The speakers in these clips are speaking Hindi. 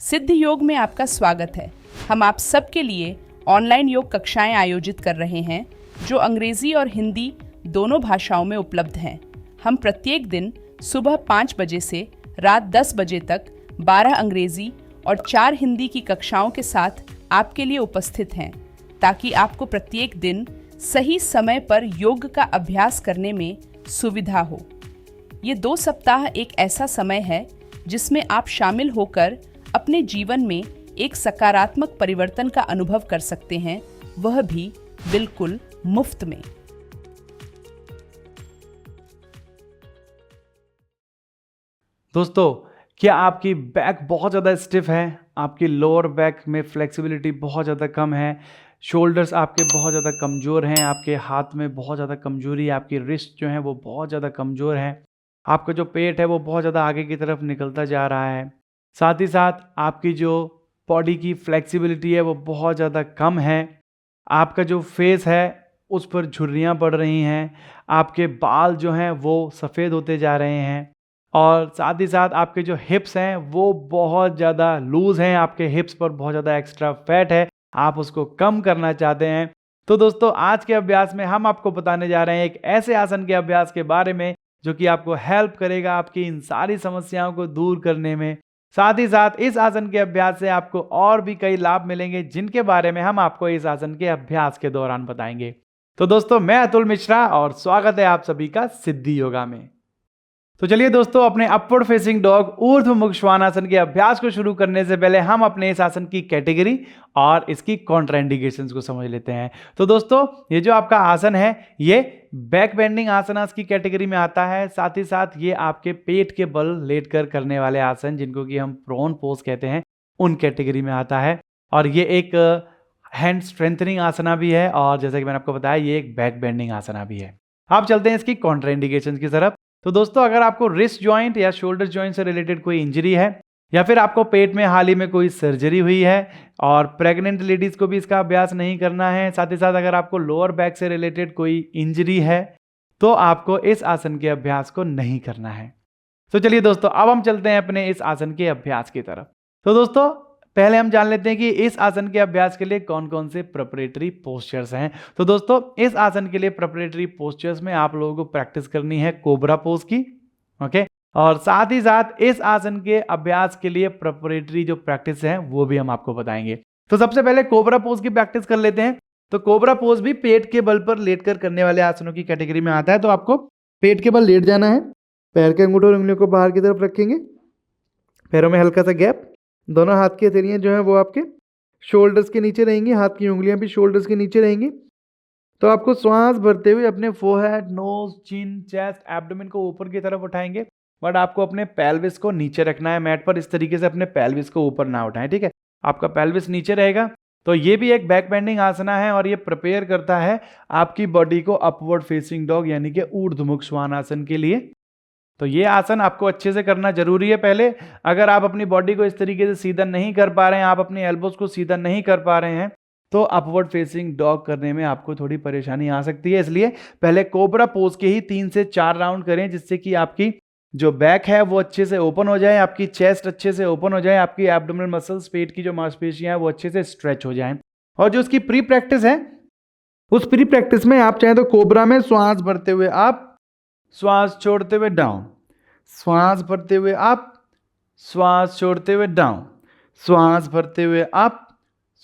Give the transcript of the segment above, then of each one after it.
सिद्ध योग में आपका स्वागत है। हम आप सबके लिए ऑनलाइन योग कक्षाएं आयोजित कर रहे हैं जो अंग्रेजी और हिंदी दोनों भाषाओं में उपलब्ध हैं। हम प्रत्येक दिन सुबह 5 बजे से रात 10 बजे तक 12 अंग्रेजी और 4 हिंदी की कक्षाओं के साथ आपके लिए उपस्थित हैं, ताकि आपको प्रत्येक दिन सही समय पर योग का अभ्यास करने में सुविधा हो। ये 2 सप्ताह एक ऐसा समय है जिसमें आप शामिल होकर अपने जीवन में एक सकारात्मक परिवर्तन का अनुभव कर सकते हैं, वह भी बिल्कुल मुफ्त में। दोस्तों, क्या आपकी बैक बहुत ज़्यादा स्टिफ है? आपकी लोअर बैक में फ्लेक्सिबिलिटी बहुत ज़्यादा कम है, शोल्डर्स आपके बहुत ज़्यादा कमज़ोर हैं, आपके हाथ में बहुत ज़्यादा कमज़ोरी है, आपकी रिस्ट जो है वो बहुत ज़्यादा कमज़ोर है, आपका जो पेट है वो बहुत ज़्यादा आगे की तरफ निकलता जा रहा है, साथ ही साथ आपकी जो बॉडी की फ्लेक्सिबिलिटी है वो बहुत ज़्यादा कम है, आपका जो फेस है उस पर झुर्रियाँ पड़ रही हैं, आपके बाल जो हैं वो सफ़ेद होते जा रहे हैं, और साथ ही साथ आपके जो हिप्स हैं वो बहुत ज़्यादा लूज़ हैं, आपके हिप्स पर बहुत ज़्यादा एक्स्ट्रा फैट है, आप उसको कम करना चाहते हैं। तो दोस्तों, आज के अभ्यास में हम आपको बताने जा रहे हैं एक ऐसे आसन के अभ्यास के बारे में जो कि आपको हेल्प करेगा आपकी इन सारी समस्याओं को दूर करने में। साथ ही साथ इस आसन के अभ्यास से आपको और भी कई लाभ मिलेंगे, जिनके बारे में हम आपको इस आसन के अभ्यास के दौरान बताएंगे। तो दोस्तों, मैं अतुल मिश्रा और स्वागत है आप सभी का सिद्धि योगा में। तो चलिए दोस्तों, अपने अपवर्ड फेसिंग डॉग ऊर्ध्वमुख श्वानासन के अभ्यास को शुरू करने से पहले हम अपने इस आसन की कैटेगरी और इसकी कॉन्ट्राइंडिकेशंस को समझ लेते हैं। तो दोस्तों, ये जो आपका आसन है ये बैक बेंडिंग आसनास की कैटेगरी में आता है। साथ ही साथ ये आपके पेट के बल लेटकर करने वाले आसन, जिनको कि हम प्रोन पोज कहते हैं, उन कैटेगरी में आता है। और ये एक हैंड स्ट्रेंथनिंग आसना भी है, और जैसा कि मैंने आपको बताया ये एक बैक बेंडिंग आसना भी है। आप चलते हैं इसकी कॉन्ट्राइंडिकेशंस की तरफ। तो दोस्तों, अगर आपको रिस्ट जॉइंट या शोल्डर जॉइंट से रिलेटेड कोई इंजरी है, या फिर आपको पेट में हाल ही में कोई सर्जरी हुई है, और प्रेग्नेंट लेडीज को भी इसका अभ्यास नहीं करना है, साथ ही साथ अगर आपको लोअर बैक से रिलेटेड कोई इंजरी है, तो आपको इस आसन के अभ्यास को नहीं करना है। तो चलिए दोस्तों, अब हम चलते हैं अपने इस आसन के अभ्यास की तरफ। तो दोस्तों, पहले हम जान लेते हैं कि इस आसन के अभ्यास के लिए कौन कौन से प्रिपरेटरी पोस्चर्स हैं। तो दोस्तों, इस आसन के लिए प्रिपरेटरी पोस्चर्स में आप लोगों को प्रैक्टिस करनी है कोबरा पोज की, ओके। और साथ ही साथ इस आसन के अभ्यास के लिए प्रिपरेटरी जो प्रैक्टिस है वो भी हम आपको बताएंगे। तो सबसे पहले कोबरा पोज की प्रैक्टिस कर लेते हैं। तो कोबरा पोज भी पेट के बल पर लेटकर करने वाले आसनों की कैटेगरी में आता है। तो आपको पेट के बल लेट जाना है, पैर के अंगूठे और उंगलियों को बाहर की तरफ रखेंगे, पैरों में हल्का सा गैप, दोनों हाथ की हथेलियां जो है वो आपके शोल्डर्स के नीचे रहेंगी, हाथ की उंगलियां भी शोल्डर्स के नीचे रहेंगी। तो आपको श्वास भरते हुए अपने फोरहेड, नोज, चिन, चेस्ट, एब्डोमेन को ऊपर की तरफ उठाएंगे, बट आपको अपने पेल्विस को नीचे रखना है मैट पर। इस तरीके से अपने पेल्विस को ऊपर ना उठाएं, ठीक है। आपका पेल्विस नीचे रहेगा। तो ये भी एक बैक बेंडिंग आसना है, और ये प्रिपेयर करता है आपकी बॉडी को अपवर्ड फेसिंग डॉग यानी कि ऊर्ध्वमुख श्वानासन के लिए। तो ये आसन आपको अच्छे से करना जरूरी है। पहले अगर आप अपनी बॉडी को इस तरीके से सीधा नहीं कर पा रहे हैं, आप अपनी एल्बोज को सीधा नहीं कर पा रहे हैं, तो अपवर्ड फेसिंग डॉग करने में आपको थोड़ी परेशानी आ सकती है। इसलिए पहले कोबरा पोज के ही 3 से 4 राउंड करें, जिससे कि आपकी जो बैक है वो अच्छे से ओपन हो जाए, आपकी चेस्ट अच्छे से ओपन हो जाए, आपकी एब्डोमिनल मसल्स, पेट की जो मांसपेशियां हैं वो अच्छे से स्ट्रेच हो जाएं। और जो उसकी प्री प्रैक्टिस है, उस प्री प्रैक्टिस में आप चाहें तो कोबरा में श्वास भरते हुए आप, श्वास छोड़ते हुए डाउन, श्वास भरते हुए अप, श्वास छोड़ते हुए डाउन, श्वास भरते हुए अप,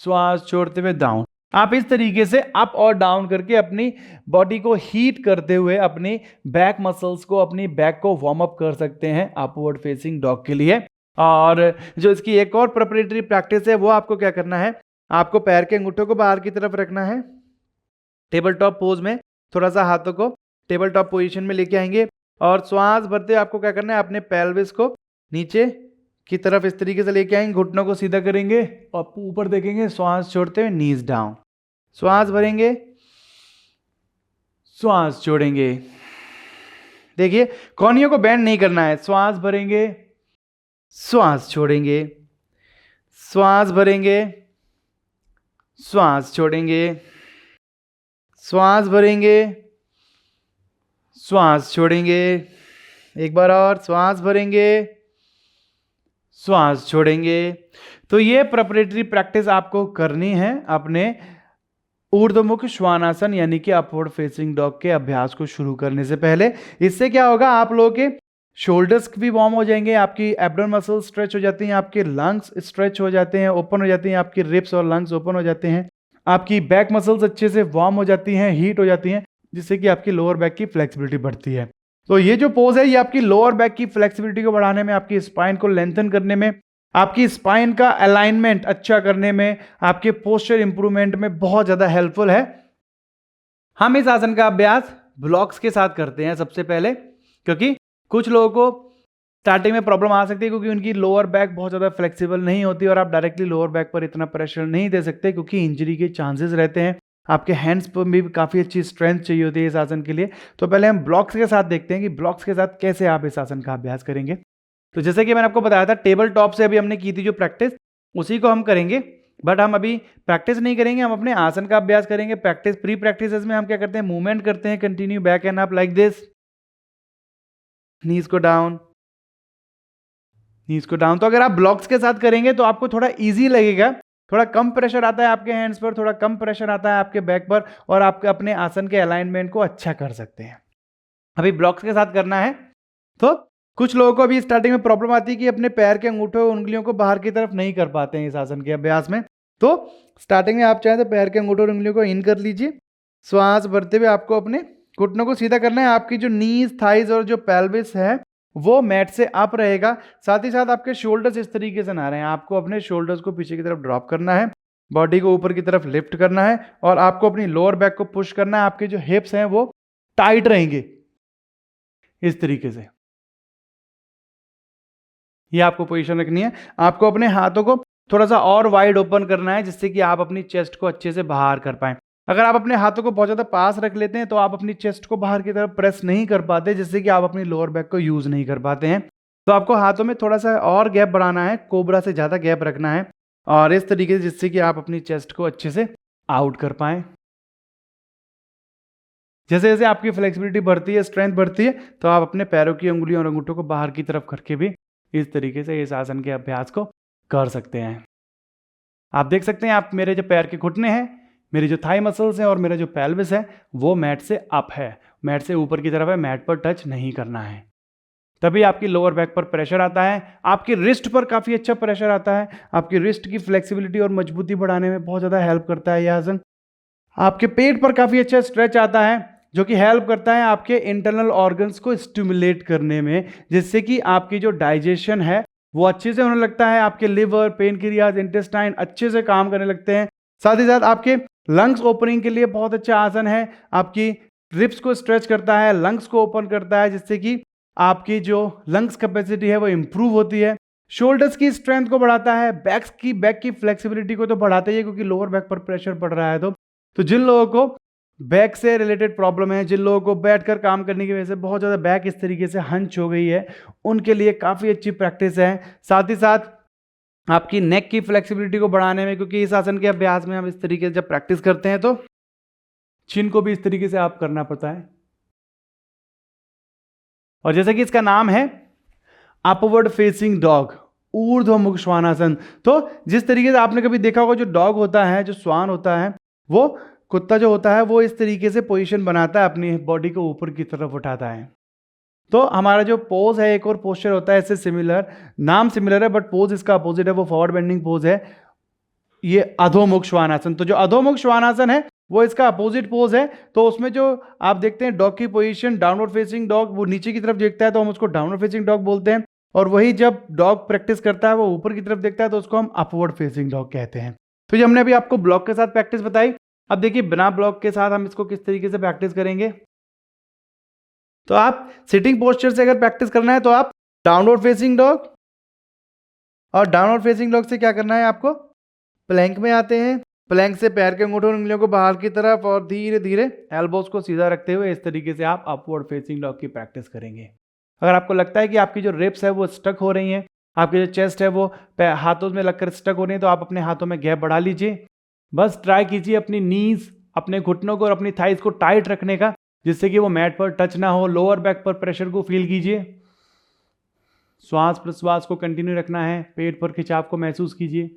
श्वास छोड़ते हुए डाउन। आप इस तरीके से अप और डाउन करके अपनी बॉडी को हीट करते हुए अपनी बैक मसल्स को, अपनी बैक को वार्म अप कर सकते हैं अपवर्ड फेसिंग डॉग के लिए। और जो इसकी एक और प्रिपरेटरी प्रैक्टिस है वो आपको क्या करना है, आपको पैर के अंगूठों को बाहर की तरफ रखना है, टेबल टॉप पोज में थोड़ा सा हाथों को टेबल टॉप पोजीशन में लेके आएंगे, और श्वास भरते हुए आपको क्या करना है, अपने पेल्विस को नीचे की तरफ इस तरीके से लेके आएंगे, घुटनों को सीधा करेंगे और ऊपर देखेंगे, श्वास छोड़ते हुए नीज डाउन, श्वास भरेंगे, श्वास छोड़ेंगे। देखिए, कोहनियों को बेंड नहीं करना है, श्वास भरेंगे, श्वास छोड़ेंगे, श्वास भरेंगे, श्वास छोड़ेंगे, श्वास भरेंगे, श्वास छोड़ेंगे। एक बार और, श्वास भरेंगे, श्वास छोड़ेंगे। तो ये प्रिपरेटरी प्रैक्टिस आपको करनी है अपने ऊर्ध्वमुख श्वानासन यानी कि अपवर्ड फेसिंग डॉग के अभ्यास को शुरू करने से पहले। इससे क्या होगा, आप लोगों के शोल्डर्स भी वार्म हो जाएंगे, आपकी एब्डोमेन मसल स्ट्रेच हो जाती हैं, आपके लंग्स स्ट्रेच हो जाते हैं, ओपन हो जाती हैं, आपकी रिब्स और लंग्स ओपन हो जाते हैं, आपकी बैक मसल्स अच्छे से वार्म हो जाती हैं, हीट हो जाती हैं, जिससे कि आपकी लोअर बैक की फ्लेक्सिबिलिटी बढ़ती है। तो ये जो पोज है ये आपकी लोअर बैक की फ्लेक्सिबिलिटी को बढ़ाने में, आपकी स्पाइन को लेंथन करने में, आपकी स्पाइन का अलाइनमेंट अच्छा करने में, आपके पोस्चर इंप्रूवमेंट में बहुत ज्यादा हेल्पफुल है। हम इस आसन का अभ्यास ब्लॉक्स के साथ करते हैं सबसे पहले, क्योंकि कुछ लोगों को स्टार्टिंग में प्रॉब्लम आ सकती है क्योंकि उनकी लोअर बैक बहुत ज़्यादा फ्लेक्सिबल नहीं होती और आप डायरेक्टली लोअर बैक पर इतना प्रेशर नहीं दे सकते क्योंकि इंजरी के चांसेस रहते हैं। आपके हैंड्स पर भी काफ़ी अच्छी स्ट्रेंथ चाहिए होती है इस आसन के लिए। तो पहले हम ब्लॉक्स के साथ देखते हैं कि ब्लॉक्स के साथ कैसे आप इस आसन का अभ्यास करेंगे। तो जैसे कि मैंने आपको बताया था, टेबल टॉप से अभी हमने की थी जो प्रैक्टिस, उसी को हम करेंगे, बट हम अभी प्रैक्टिस नहीं करेंगे, हम अपने आसन का अभ्यास करेंगे। प्रैक्टिस प्री प्रैक्टिस में हम क्या करते हैं, मूवमेंट करते हैं continue back and up like this, knees को डाउन, नीज को डाउन। तो अगर आप ब्लॉक्स के साथ करेंगे तो आपको थोड़ा इजी लगेगा, थोड़ा कम प्रेशर आता है आपके हैंड्स पर, थोड़ा कम प्रेशर आता है आपके बैक पर, और आप अपने आसन के अलाइनमेंट को अच्छा कर सकते हैं। अभी ब्लॉक्स के साथ करना है। तो कुछ लोगों को अभी स्टार्टिंग में प्रॉब्लम आती है कि अपने पैर के अंगूठे और उंगलियों को बाहर की तरफ नहीं कर पाते हैं इस आसन के अभ्यास में। तो स्टार्टिंग में आप चाहें तो पैर के अंगूठे और उंगलियों को इन कर लीजिए। श्वास भरते हुए आपको अपने घुटनों को सीधा करना है। आपकी जो नीज, थाइज और जो पेल्विस है वो मैट से अप रहेगा। साथ ही साथ आपके शोल्डर्स इस तरीके से ना रहे हैं, आपको अपने शोल्डर्स को पीछे की तरफ ड्रॉप करना है, बॉडी को ऊपर की तरफ लिफ्ट करना है और आपको अपनी लोअर बैक को पुश करना है। आपके जो हिप्स हैं वो टाइट रहेंगे इस तरीके से, ये आपको पोजीशन रखनी है। आपको अपने हाथों को थोड़ा सा और वाइड ओपन करना है जिससे कि आप अपनी चेस्ट को अच्छे से बाहर कर पाएं। अगर आप अपने हाथों को बहुत ज़्यादा पास रख लेते हैं तो आप अपनी चेस्ट को बाहर की तरफ प्रेस नहीं कर पाते, जिससे कि आप अपनी लोअर बैक को यूज़ नहीं कर पाते हैं। तो आपको हाथों में थोड़ा सा और गैप बढ़ाना है, कोबरा से ज़्यादा गैप रखना है और इस तरीके से, जिससे कि आप अपनी चेस्ट को अच्छे से आउट कर पाएं। जैसे जैसे आपकी फ्लेक्सिबिलिटी बढ़ती है, स्ट्रेंथ बढ़ती है, तो आप अपने पैरों की उंगलियों और अंगूठों को बाहर की तरफ करके भी इस तरीके से इस आसन के अभ्यास को कर सकते हैं। आप देख सकते हैं, आप मेरे जो पैर के घुटने हैं, मेरी जो थाई मसल्स हैं और मेरा जो पेल्विस है वो मैट से अप है, मैट से ऊपर की तरफ है, मैट पर टच नहीं करना है। तभी आपकी लोअर बैक पर प्रेशर आता है, आपकी रिस्ट पर काफ़ी अच्छा प्रेशर आता है, आपकी रिस्ट की फ्लेक्सिबिलिटी और मजबूती बढ़ाने में बहुत ज़्यादा हेल्प करता है यह आसन। आपके पेट पर काफ़ी अच्छा स्ट्रेच आता है जो कि हेल्प करता है आपके इंटरनल ऑर्गन्स को स्टिमुलेट करने में, जिससे कि आपकी जो डाइजेशन है वो अच्छे से होने लगता है। आपके लिवर, पेनक्रियाज, इंटेस्टाइन अच्छे से काम करने लगते हैं। साथ ही साथ आपके लंग्स ओपनिंग के लिए बहुत अच्छा आसन है। आपकी रिब्स को स्ट्रेच करता है, लंग्स को ओपन करता है, जिससे कि आपकी जो लंग्स कैपेसिटी है वो इंप्रूव होती है। शोल्डर्स की स्ट्रेंथ को बढ़ाता है, बैक की फ्लेक्सिबिलिटी को तो बढ़ाता ही है क्योंकि लोअर बैक पर प्रेशर पड़ रहा है। तो जिन लोगों को बैक से रिलेटेड प्रॉब्लम है, जिन लोगों को बैठकर काम करने की वजह से बहुत ज़्यादा बैक इस तरीके से हंच हो गई है, उनके लिए काफ़ी अच्छी प्रैक्टिस है। साथ ही साथ आपकी नेक की फ्लेक्सिबिलिटी को बढ़ाने में, क्योंकि इस आसन के अभ्यास में हम इस तरीके से जब प्रैक्टिस करते हैं तो चिन को भी इस तरीके से आप करना पड़ता है। और जैसे कि इसका नाम है अपवर्ड फेसिंग डॉग, ऊर्ध्वमुख श्वानासन। तो जिस तरीके से आपने कभी देखा होगा, जो डॉग होता है, जो श्वान होता है, वो कुत्ता जो होता है वो इस तरीके से पोजीशन बनाता है, अपनी बॉडी को ऊपर की तरफ उठाता है। तो हमारा जो पोज है, एक और पोस्चर होता है इससे सिमिलर, नाम सिमिलर है बट पोज इसका अपोजिट है, वो फॉरवर्ड बेंडिंग पोज है, ये अधोमुख श्वानासन। तो जो अधोमुख श्वानासन है वो इसका अपोजिट पोज है। तो उसमें जो आप देखते हैं डॉग की पोजीशन, डाउनवर्ड फेसिंग डॉग, वो नीचे की तरफ देखता है तो हम उसको डाउनवर्ड फेसिंग डॉग बोलते हैं, और वही जब डॉग प्रैक्टिस करता है वो ऊपर की तरफ देखता है तो उसको हम अपवर्ड फेसिंग डॉग कहते हैं। तो ये हमने अभी आपको ब्लॉक के साथ प्रैक्टिस बताई। अब देखिए बिना ब्लॉक के साथ हम इसको किस तरीके से प्रैक्टिस करेंगे। तो आप सिटिंग पोस्चर से अगर प्रैक्टिस करना है तो आप डाउनवर्ड फेसिंग डॉग, और डाउनवर्ड फेसिंग डॉग से क्या करना है, आपको प्लैंक में आते हैं, प्लैंक से पैर के अंगूठों और उंगलियों को बाहर की तरफ और धीरे धीरे एल्बोज को सीधा रखते हुए इस तरीके से आप अपवर्ड फेसिंग डॉग की प्रैक्टिस करेंगे। अगर आपको लगता है कि आपकी जो रिब्स है वो स्टक हो रही हैं, आपकी जो चेस्ट है वो हाथों में लगकर स्टक हो रही है, तो आप अपने हाथों में गैप बढ़ा लीजिए। बस ट्राई कीजिए अपनी नीज, अपने घुटनों को और अपनी थाइज को टाइट रखने का, जिससे कि वो मैट पर टच ना हो। लोअर बैक पर प्रेशर को फील कीजिए। श्वास प्रश्वास को कंटिन्यू रखना है, पेट पर खिंचाव को महसूस कीजिए।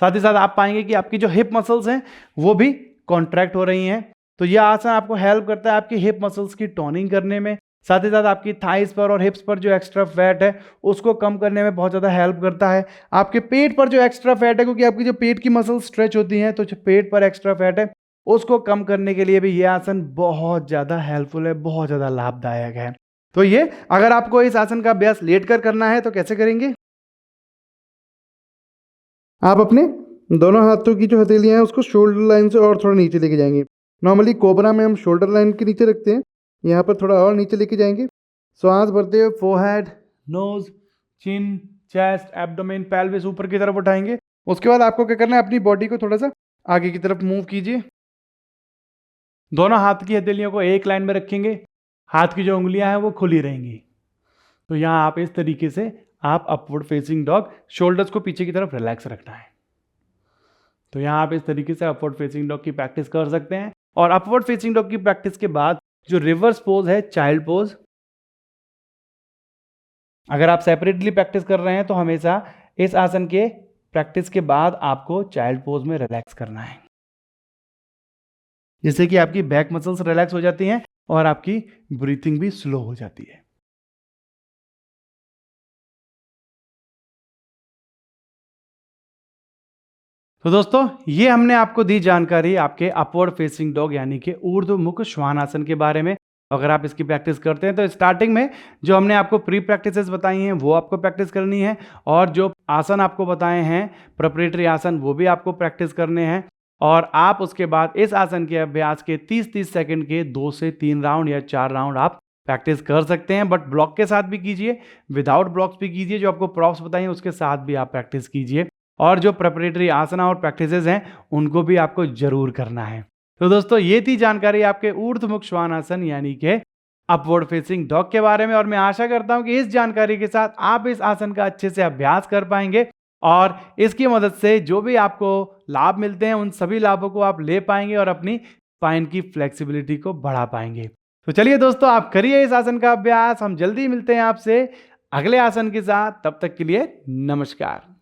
साथ ही साथ आप पाएंगे कि आपकी जो हिप मसल्स हैं वो भी कॉन्ट्रैक्ट हो रही हैं। तो यह आसन आपको हेल्प करता है आपकी हिप मसल्स की टोनिंग करने में। साथ ही साथ आपकी थाइस पर और हिप्स पर जो एक्स्ट्रा फैट है उसको कम करने में बहुत ज़्यादा हेल्प करता है। आपके पेट पर जो एक्स्ट्रा फैट है, क्योंकि आपकी जो पेट की मसल स्ट्रेच होती हैं, तो जो पेट पर एक्स्ट्रा फैट है उसको कम करने के लिए भी ये आसन बहुत ज़्यादा हेल्पफुल है, बहुत ज़्यादा लाभदायक है। तो ये अगर आपको इस आसन का अभ्यास लेटकर करना है तो कैसे करेंगे? आप अपने दोनों हाथों की जो हथेलियां हैं उसको शोल्डर लाइन से और थोड़ा नीचे लेके जाएंगे। नॉर्मली कोबरा में हम शोल्डर लाइन के नीचे रखते हैं, यहाँ पर थोड़ा और नीचे लेके जाएंगे। सांस भरते हुए फोरहेड, नोज, चिन, चेस्ट, एब्डोमेन, पेल्विस ऊपर की तरफ उठाएंगे। उसके बाद आपको क्या करना है, अपनी बॉडी को थोड़ा सा आगे की तरफ मूव कीजिए। दोनों हाथ की हथेलियों को एक लाइन में रखेंगे, हाथ की जो उंगलियां हैं वो खुली रहेंगी। तो यहाँ आप इस तरीके से आप अपवर्ड फेसिंग डॉग, शोल्डर्स को पीछे की तरफ रिलैक्स रखना है। तो यहाँ आप इस तरीके से अपवर्ड फेसिंग डॉग की प्रैक्टिस कर सकते हैं। और अपवर्ड फेसिंग डॉग की प्रैक्टिस के बाद जो रिवर्स पोज है, चाइल्ड पोज, अगर आप सेपरेटली प्रैक्टिस कर रहे हैं तो हमेशा इस आसन के प्रैक्टिस के बाद आपको चाइल्ड पोज में रिलैक्स करना है, जिससे कि आपकी बैक मसल्स रिलैक्स हो जाती हैं और आपकी ब्रीथिंग भी स्लो हो जाती है। तो दोस्तों, ये हमने आपको दी जानकारी आपके अपवर्ड फेसिंग डॉग यानी कि ऊर्ध्वमुख श्वानासन के बारे में। अगर आप इसकी प्रैक्टिस करते हैं तो स्टार्टिंग में जो हमने आपको प्री प्रैक्टिसेस बताई हैं वो आपको प्रैक्टिस करनी है, और जो आसन आपको बताए हैं प्रिपरेटरी आसन वो भी आपको प्रैक्टिस करने हैं। और आप उसके बाद इस आसन के अभ्यास के 30-30 सेकंड के 2 से 3 राउंड या 4 राउंड आप प्रैक्टिस कर सकते हैं। बट ब्लॉक के साथ भी कीजिए, विदाउट ब्लॉक्स भी कीजिए, जो आपको प्रॉप्स बताइए उसके साथ भी आप प्रैक्टिस कीजिए। और जो प्रिपरेटरी आसना और प्रैक्टिसेस हैं उनको भी आपको जरूर करना है। तो दोस्तों, ये थी जानकारी आपके ऊर्ध्वमुख श्वानासन यानी कि अपवर्ड फेसिंग डॉग के बारे में। और मैं आशा करता हूं कि इस जानकारी के साथ आप इस आसन का अच्छे से अभ्यास कर पाएंगे और इसकी मदद से जो भी आपको लाभ मिलते हैं उन सभी लाभों को आप ले पाएंगे और अपनी स्पाइन की फ्लेक्सिबिलिटी को बढ़ा पाएंगे। तो चलिए दोस्तों, आप करिए इस आसन का अभ्यास। हम जल्दी मिलते हैं आपसे अगले आसन के साथ। तब तक के लिए नमस्कार।